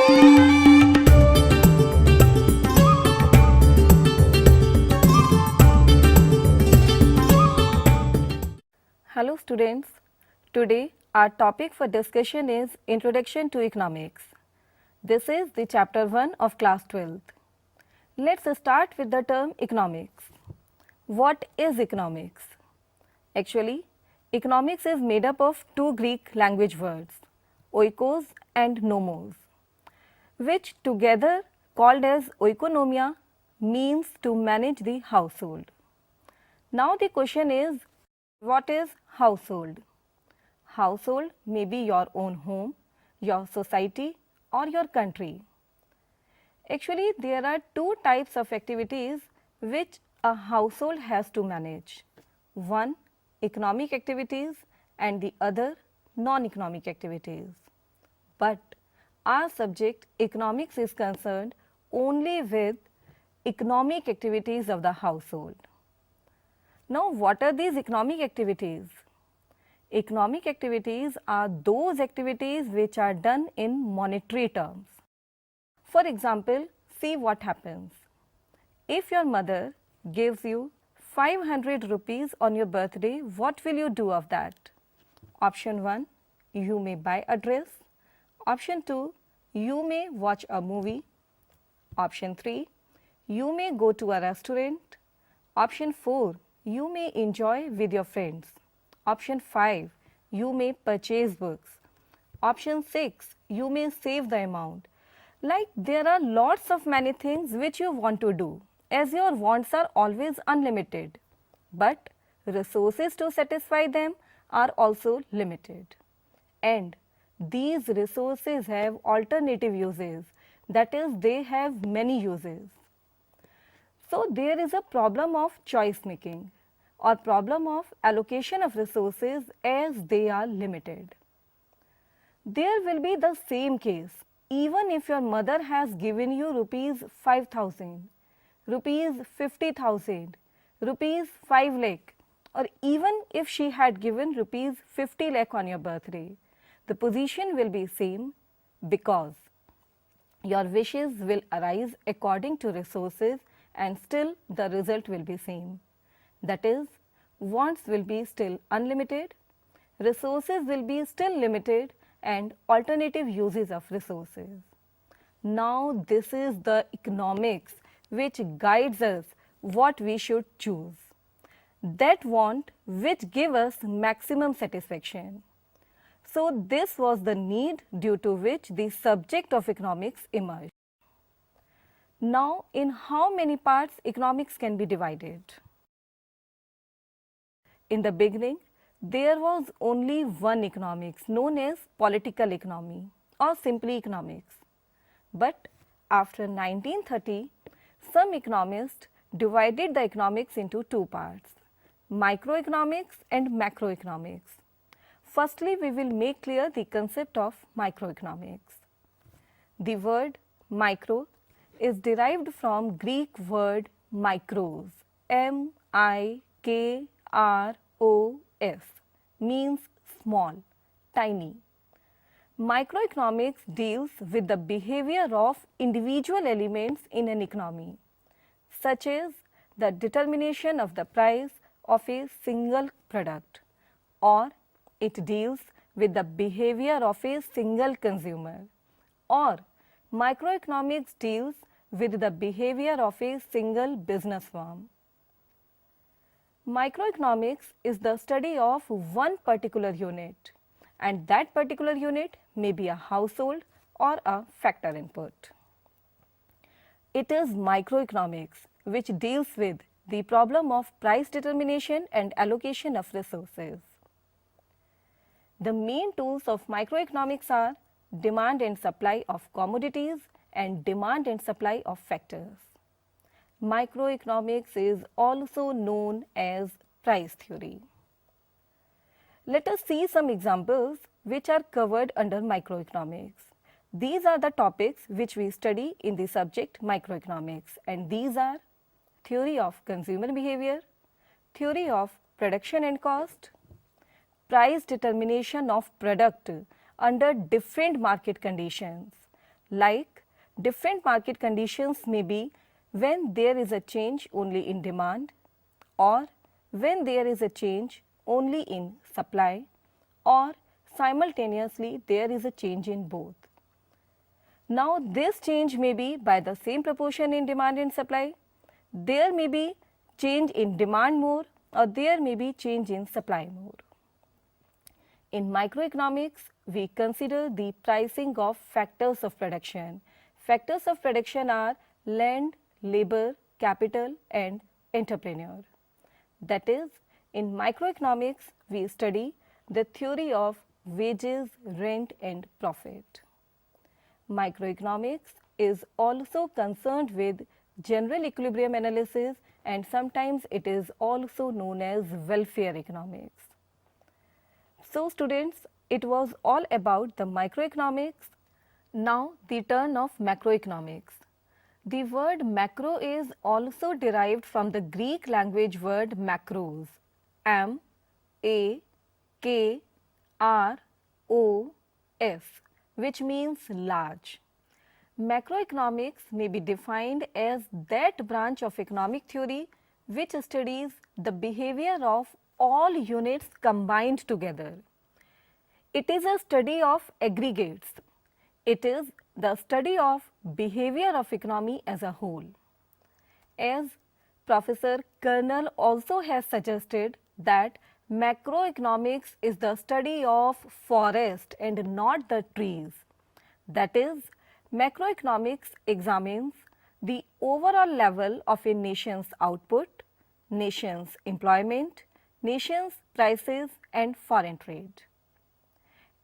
Hello students, today our topic for discussion is Introduction to Economics. This is the chapter 1 of class 12th. Let's start with the term economics. What is economics? Actually, economics is made up of two Greek language words, oikos and nomos, which together called as oikonomia means to manage the household. Now the question is, what is household? Household may be your own home, your society or your country. Actually, there are two types of activities which a household has to manage. One, economic activities and the other, non-economic activities. But our subject economics is concerned only with economic activities of the household. Now, what are these economic activities? Economic activities are those activities which are done in monetary terms. For example, see what happens. If your mother gives you 500 rupees on your birthday, what will you do of that? Option 1, you may buy a dress. Option 2, you may watch a movie. Option 3, you may go to a restaurant. Option 4, you may enjoy with your friends. Option 5, you may purchase books. Option 6, you may save the amount. Like there are lots of many things which you want to do, as your wants are always unlimited. But resources to satisfy them are also limited. And these resources have alternative uses, that is, they have many uses. So there is a problem of choice making or problem of allocation of resources as they are limited. There will be the same case even if your mother has given you rupees 5,000, rupees 50,000, rupees 5 lakh, or even if she had given rupees 50 lakh on your birthday, the position will be same because your wishes will arise according to resources and still the result will be same. That is, wants will be still unlimited, resources will be still limited and alternative uses of resources. Now this is the economics which guides us what we should choose. That want which give us maximum satisfaction. So this was the need due to which the subject of economics emerged. Now in how many parts economics can be divided? In the beginning, there was only one economics known as political economy or simply economics. But after 1930, some economists divided the economics into two parts, microeconomics and macroeconomics. Firstly, we will make clear the concept of microeconomics. The word micro is derived from Greek word mikros, M-I-K-R-O-S, means small, tiny. Microeconomics deals with the behavior of individual elements in an economy, such as the determination of the price of a single product, or it deals with the behavior of a single consumer, or microeconomics deals with the behavior of a single business firm. Microeconomics is the study of one particular unit, and that particular unit may be a household or a factor input. It is microeconomics which deals with the problem of price determination and allocation of resources. The main tools of microeconomics are demand and supply of commodities and demand and supply of factors. Microeconomics is also known as price theory. Let us see some examples which are covered under microeconomics. These are the topics which we study in the subject microeconomics, and these are theory of consumer behavior, theory of production and cost, price determination of product under different market conditions, Like different market conditions may be when there is a change only in demand, or when there is a change only in supply, or simultaneously there is a change in both. Now this change may be by the same proportion in demand and supply. There may be change in demand more, or there may be change in supply more. In microeconomics, we consider the pricing of factors of production. Factors of production are land, labor, capital and entrepreneur. That is, in microeconomics, we study the theory of wages, rent and profit. Microeconomics is also concerned with general equilibrium analysis, and sometimes it is also known as welfare economics. So students, it was all about the microeconomics. Now the turn of macroeconomics. The word macro is also derived from the Greek language word macros, M-A-K-R-O-S, which means large. Macroeconomics may be defined as that branch of economic theory which studies the behavior of all units combined together. It is a study of aggregates. It is the study of behavior of economy as a whole. As Professor Kernel also has suggested that macroeconomics is the study of forest and not the trees. That is, macroeconomics examines the overall level of a nation's output, nation's employment, nation's prices and foreign trade.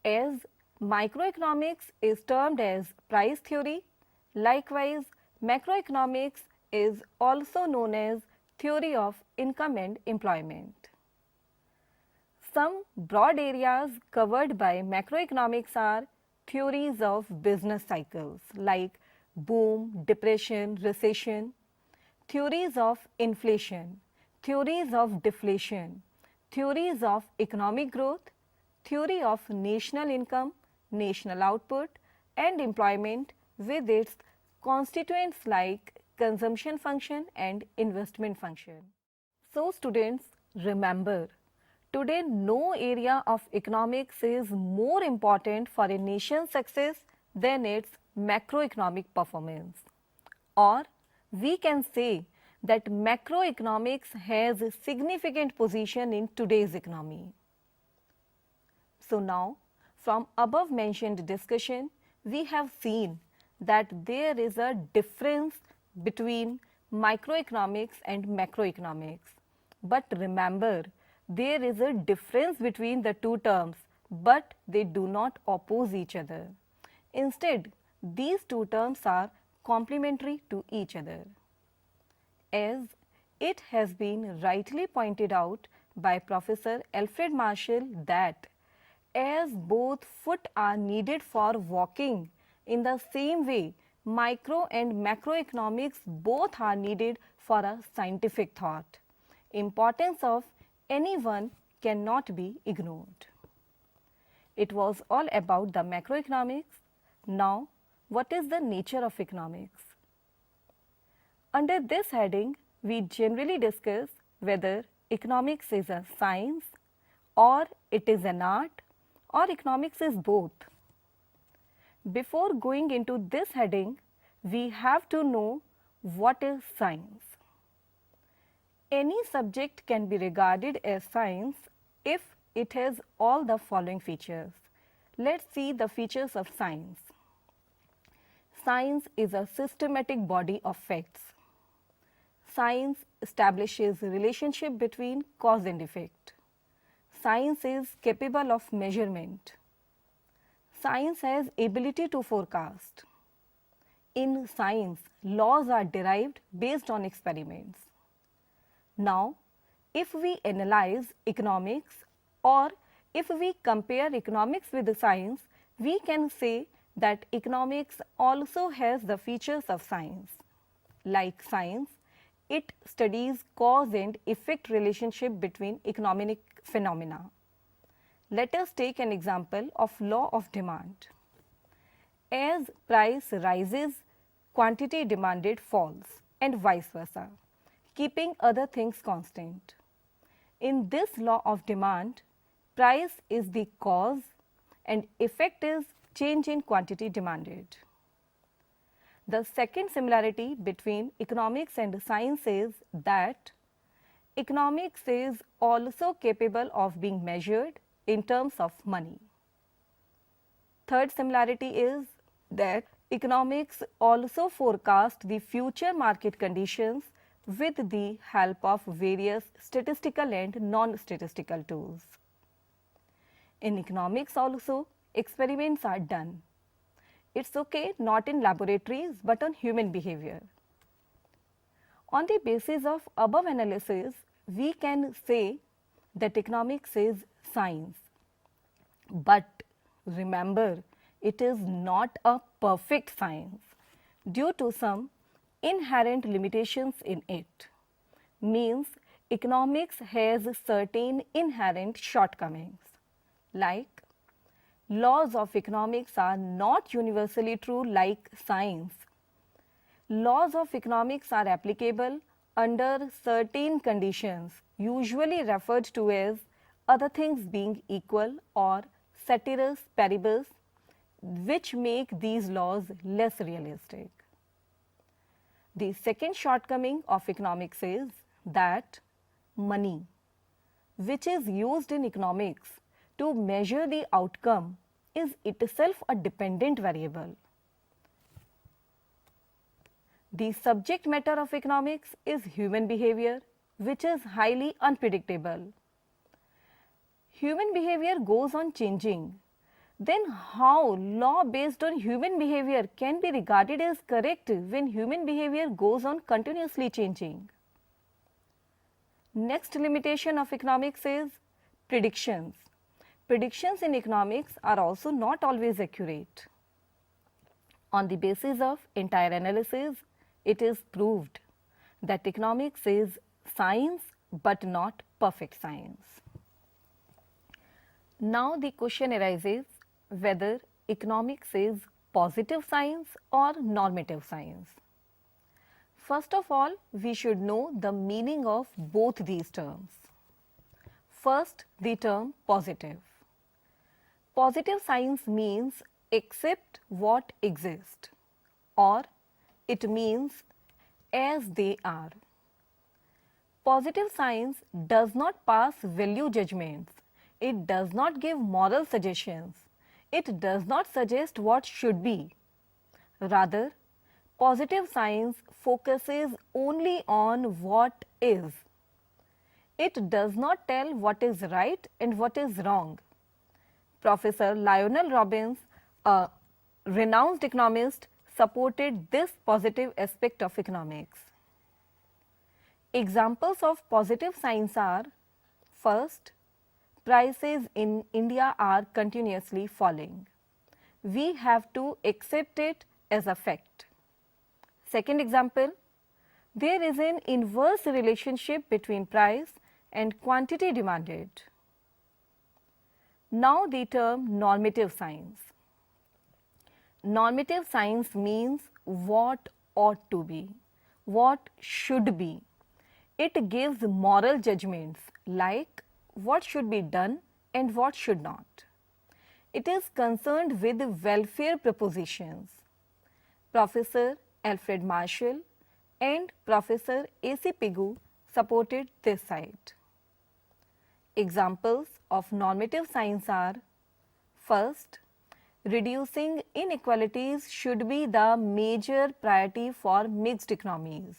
As microeconomics is termed as price theory, likewise macroeconomics is also known as theory of income and employment. Some broad areas covered by macroeconomics are theories of business cycles like boom, depression, recession, theories of inflation, theories of deflation, theories of economic growth, theory of national income, national output and employment with its constituents like consumption function and investment function. So students, remember, today no area of economics is more important for a nation's success than its macroeconomic performance. Or we can say that macroeconomics has a significant position in today's economy. So now, from above mentioned discussion, we have seen that there is a difference between microeconomics and macroeconomics. But remember, there is a difference between the two terms, but they do not oppose each other. Instead, these two terms are complementary to each other. As it has been rightly pointed out by Professor Alfred Marshall that as both foot are needed for walking, in the same way micro and macroeconomics both are needed for a scientific thought. Importance of any one cannot be ignored. It was all about the macroeconomics. Now, what is the nature of economics? Under this heading, we generally discuss whether economics is a science or it is an art or economics is both. Before going into this heading, we have to know what is science. Any subject can be regarded as science if it has all the following features. Let's see the features of science. Science is a systematic body of facts. Science establishes a relationship between cause and effect. Science is capable of measurement. Science has ability to forecast. In science, laws are derived based on experiments. Now, if we analyze economics or if we compare economics with the science, we can say that economics also has the features of science. Like science, it studies cause and effect relationship between economic phenomena. Let us take an example of law of demand. As price rises, quantity demanded falls and vice versa, keeping other things constant. In this law of demand, price is the cause and effect is change in quantity demanded. The second similarity between economics and science is that economics is also capable of being measured in terms of money. Third similarity is that economics also forecast the future market conditions with the help of various statistical and non-statistical tools. In economics also, experiments are done. It's okay not in laboratories but on human behavior. On the basis of above analysis, we can say that economics is science. But remember, it is not a perfect science due to some inherent limitations in it. Means economics has certain inherent shortcomings, like laws of economics are not universally true like science. Laws of economics are applicable under certain conditions, usually referred to as other things being equal or ceteris paribus, which make these laws less realistic. The second shortcoming of economics is that money, which is used in economics to measure the outcome, is itself a dependent variable. The subject matter of economics is human behavior, which is highly unpredictable. Human behavior goes on changing. Then how law based on human behavior can be regarded as correct when human behavior goes on continuously changing? Next limitation of economics is predictions. Predictions in economics are also not always accurate. On the basis of entire analysis, it is proved that economics is science but not perfect science. Now the question arises whether economics is positive science or normative science. First of all, we should know the meaning of both these terms. First, the term positive. Positive science means accept what exists, or it means as they are. Positive science does not pass value judgments. It does not give moral suggestions. It does not suggest what should be. Rather, positive science focuses only on what is. It does not tell what is right and what is wrong. Professor Lionel Robbins, a renowned economist, supported this positive aspect of economics. Examples of positive science are: first, prices in India are continuously falling. We have to accept it as a fact. Second example, there is an inverse relationship between price and quantity demanded. Now the term normative science. Normative science means what ought to be, what should be. It gives moral judgments like what should be done and what should not. It is concerned with welfare propositions. Professor Alfred Marshall and Professor A.C. Pigou supported this side. Examples of normative science are: first, reducing inequalities should be the major priority for mixed economies.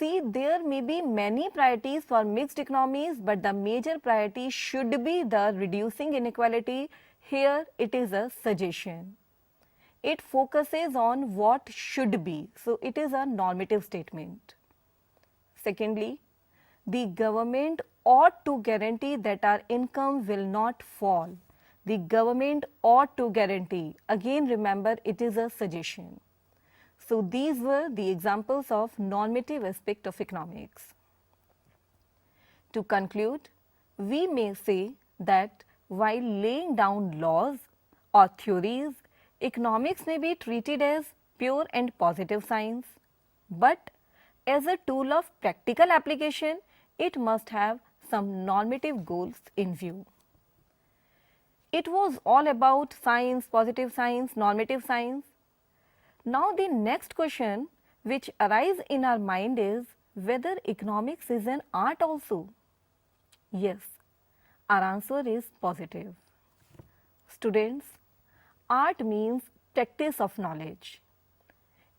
See, there may be many priorities for mixed economies, but the major priority should be the reducing inequality. Here it is a suggestion. It focuses on what should be, so it is a normative statement. Secondly, the government ought to guarantee that our income will not fall. The government ought to guarantee. Again, remember, it is a suggestion. So these were the examples of normative aspect of economics. To conclude, we may say that while laying down laws or theories, economics may be treated as pure and positive science, but as a tool of practical application, it must have some normative goals in view. It was all about science, positive science, normative science. Now the next question which arises in our mind is whether economics is an art also. Yes, our answer is positive. Students, art means practice of knowledge.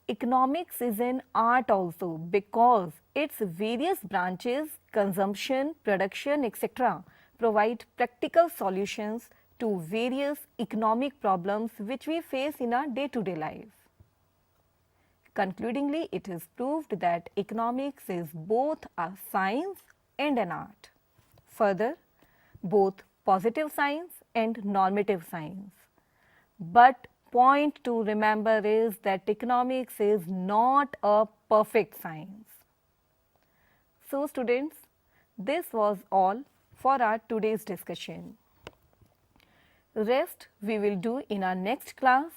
Economics is an art also because its various branches, consumption, production, etc., provide practical solutions to various economic problems which we face in our day-to-day life. Concludingly, it is proved that economics is both a science and an art. Further, both positive science and normative science. But point to remember is that economics is not a perfect science. So students, this was all for our today's discussion. Rest we will do in our next class.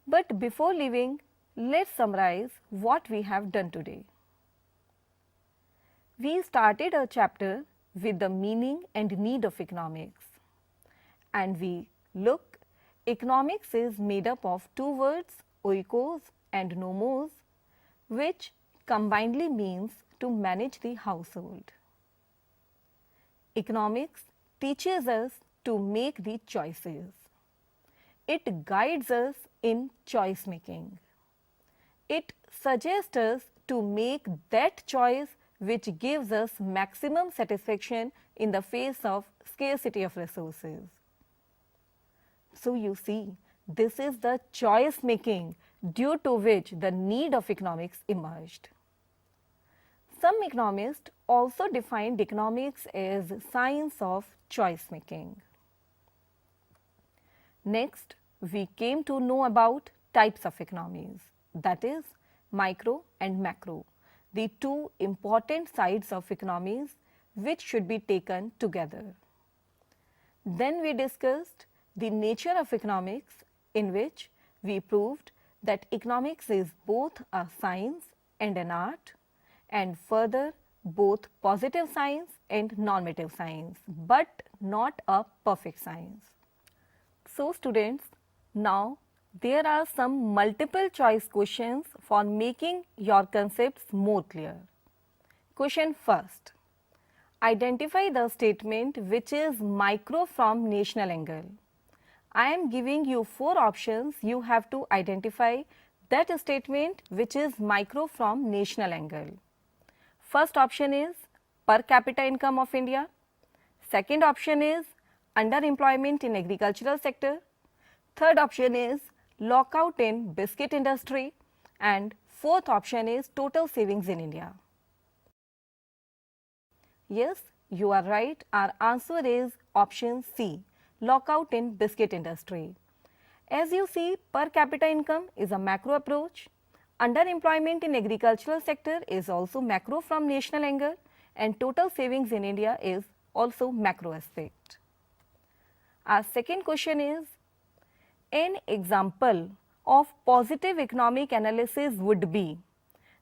But before leaving, let's summarize what we have done today. We started a chapter with the meaning and need of economics. And we look, economics is made up of two words, oikos and nomos, which combinedly means to manage the household. Economics teaches us to make the choices. It guides us in choice making. It suggests us to make that choice which gives us maximum satisfaction in the face of scarcity of resources. So you see, this is the choice making due to which the need of economics emerged. Some economists also defined economics as science of choice making. Next, we came to know about types of economies, that is micro and macro, the two important sides of economies which should be taken together. Then we discussed the nature of economics, in which we proved that economics is both a science and an art, and further both positive science and normative science, but not a perfect science. So students, now there are some multiple choice questions for making your concepts more clear. Question first. Identify the statement which is micro from national angle. I am giving you 4 options. You have to identify that statement which is micro from national angle. First option is per capita income of India. Second option is underemployment in agricultural sector. Third option is lockout in biscuit industry. And fourth option is total savings in India. Yes, you are right. Our answer is option C, lockout in biscuit industry. As you see, per capita income is a macro approach. Underemployment in agricultural sector is also macro from national angle, and total savings in India is also macro aspect. Our second question is, an example of positive economic analysis would be,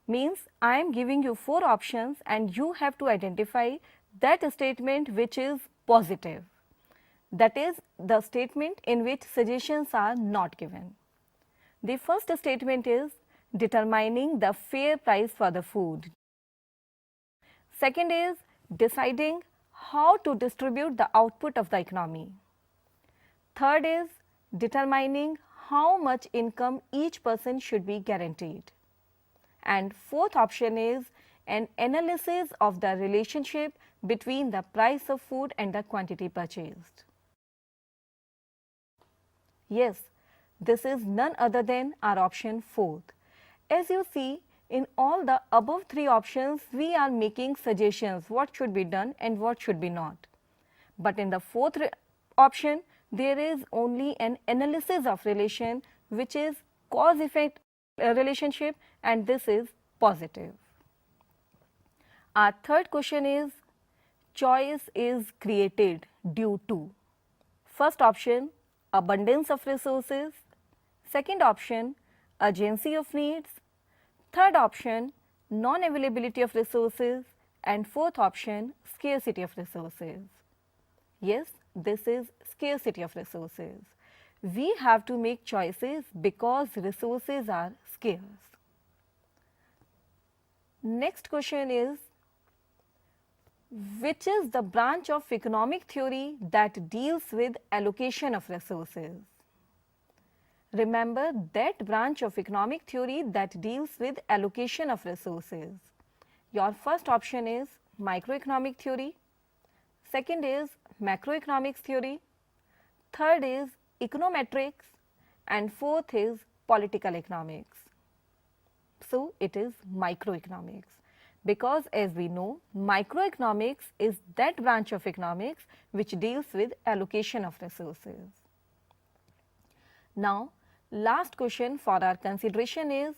means I am giving you 4 options and you have to identify that statement which is positive. That is the statement in which suggestions are not given. The first statement is determining the fair price for the food. Second is deciding how to distribute the output of the economy. Third is determining how much income each person should be guaranteed. And fourth option is an analysis of the relationship between the price of food and the quantity purchased. Yes, this is none other than our option fourth. As you see, in all the above 3 options, we are making suggestions what should be done and what should be not. But in the fourth option, there is only an analysis of relation which is cause-effect relationship, and this is positive. Our third question is, choice is created due to. First option, abundance of resources. Second option, urgency of needs. Third option, non-availability of resources. And fourth option, scarcity of resources. Yes, this is scarcity of resources. We have to make choices because resources are scarce. Next question is, which is the branch of economic theory that deals with allocation of resources? Remember that branch of economic theory that deals with allocation of resources. Your first option is microeconomic theory, second is macroeconomics theory, third is econometrics, and fourth is political economics. So, it is microeconomics, because as we know, microeconomics is that branch of economics which deals with allocation of resources. Now, last question for our consideration is,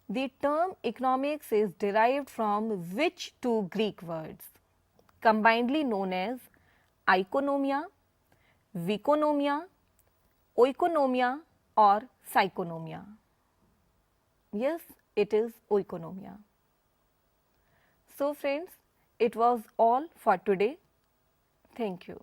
the term economics is derived from which two Greek words, combinedly known as oikonomia, vikonomia, oikonomia or psychonomia? Yes, it is oikonomia. So friends, it was all for today. Thank you.